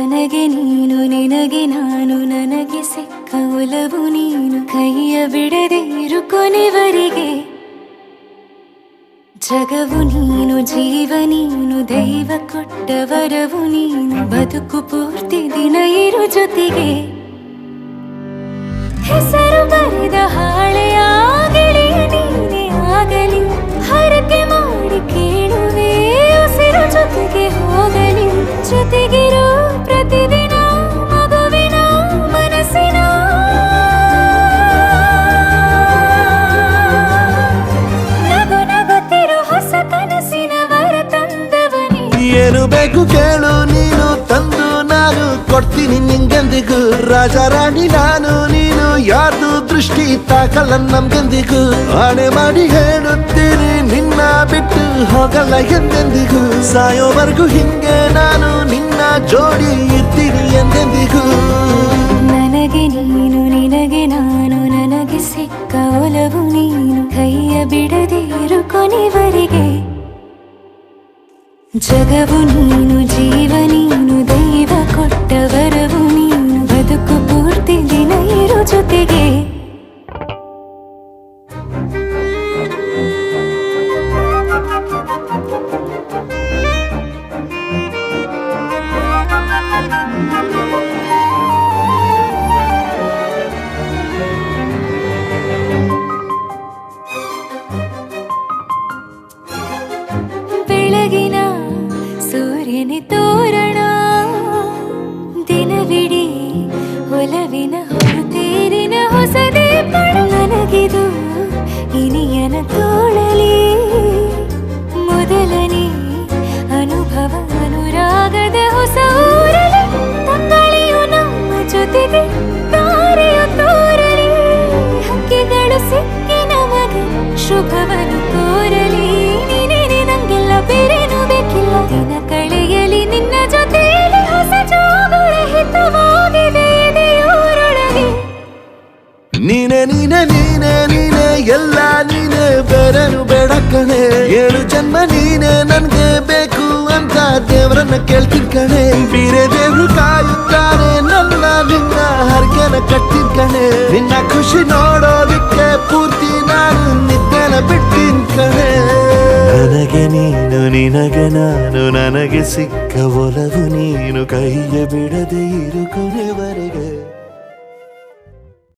ನನಗೆ ನೀನು ನಿನಗೆ ನಾನು ನನಗೆ ಸಿಕ್ಕ ಒಲವು ನೀನು ಕೈಯ ಬಿಡದೆ ಇರು ಕೊನೆವರೆಗೆ ಜಗವು ನೀನು ಜೀವ ನೀನು ದೈವ ಕೊಟ್ಟ ವರವು ನೀನು ಬದುಕು ಪೂರ್ತಿ ದಿನ ಇರು ಜೊತೆಗೆ ಹೆಸರು ಬರೆದ ಹಾಳೆಯ ಗೆಳೆಯ ನೀನೇ ಆಗಲಿ ಹರಕೆ ಮಾಡಿ ಕೇಳುವೆ ಉಸಿರು ಜೊತೆಗೆ ಹೋಗಲಿ ಜೊತೆಗಿರೋ ಪ್ರತಿದಿನ ಮಗುವಿನ ಮನಸ್ಸಿನ ನಗು ನಗುತ್ತಿರೋ ಹೊಸ ಕನಸಿನ ವರ ತಂದವನೇ ಏನು ಬೇಕು ಕೇಳು ನೀನು ತಂದು ನಾನು ಕೊಡ್ತೀನಿ ನಿಂಗೆಂದಿಗೂ ರಾಜ ರಾಣಿ ನಾನು ನೀನು ಯಾರ್ದು ದೃಷ್ಟಿ ತಾಕಲ್ಲ ನಮ್ಗೆಂದಿಗೂ ಆಣೆ ಮಾಡಿ ಹೇಳುತ್ತೀನಿ ನಿನ್ನ ಬಿಟ್ಟು ಹೋಗಲ್ಲ ಎಂದೆಂದಿಗೂ ಸಾಯೋವರೆಗೂ ಹಿಂಗೆ ನಾನು ನಿನ್ನ ಜೋಡಿ ಇರ್ತೀನಿ ಎಂದೆಂದಿಗೂ ನನಗೆ ನೀನು ನಿನಗೆ ನಾನು ನನಗೆ ಸಿಕ್ಕ ಒಲವು ನೀನು ಕೈಯ ಬಿಡದೆ ಇರು ಕೊನೆವರೆಗೆ ಜಗವು ನೀನು ಜೀವ ನೀನು ದೈವ ಕೊಟ್ಟ ವರವು ನೀನು ಬದುಕು ಪೂರ್ತಿ ದಿನ ಇರು ಜೊತೆಗೆ ಬೆಳಗಿನ ಸೂರ್ಯನೇ ತೋರಣ ದಿನವಿಡೀ ಒಲವಿನ ಹೊರತೇರಿನ ಹೊಸದೇ ನನಗಿದು ಇನಿಯನ ತೋಳಲಿ ಮೊದಲನೇ ಅನುಭವ ಅನುರಾಗದ ಹೊಸ ಊರಲಿ ತಂಗಳಿಯು ನಮ್ಮ ಜೊತೆಗೆ ತಾರೆಯ ತೋರಲಿ ಹಕ್ಕಿಗಳು ಸಿಕ್ಕಿ ನಮಗೆ ಶುಭವನ್ನು ಕೋರಲಿ ನೀನೇನೆ ನಂಗೆಲ್ಲ ಬೇರೇನು ಬೇಕಿಲ್ಲ ದಿನ ಕಳೆಯಲಿ ನಿನ್ನ ಜೊತೆಯಲ್ಲಿ ಹೊಸ ಜೋಗುಳ ಹಿತವಾಗಿದೆ ಇದೆಯೂರೊಳಗೆ ನೀನೆ ನೀನೆ ನೀನೆ ನೀನೆ ಎಲ್ಲ ನೀನೆ ಬೇರೆನು ಬೇಡ ಕಣೆ 7 ಜನ್ಮ ನೀನೆ ನನ್ಗೆ ಬೇಕು ಅಂತ ದೇವರನ್ನ ಕೇಳ್ತೀನಿ ಕಣೆ ಬೇರೆ ದೇವ್ರು ಕಾಯುತ್ತಾರೆ ನನ್ನ ನಿನ್ನ ಹರ್ಗೆನ ಕಟ್ಟಿನ ಕಣೆ ನಿನ್ನ ಖುಷಿ ನೋಡೋದಕ್ಕೆ ಪೂರ್ತಿ ನಾನು ನಿದ್ದೆನ ಬಿಟ್ಟಿನ್ ಕಣೆ ನನಗೆ ನೀನು ನಿನಗೆ ನಾನು ನನಗೆ ಸಿಕ್ಕ ಒಲವು ನೀನು ಕೈಯ ಬಿಡದೆ ಇರು ಕೊನೆವರೆಗೆ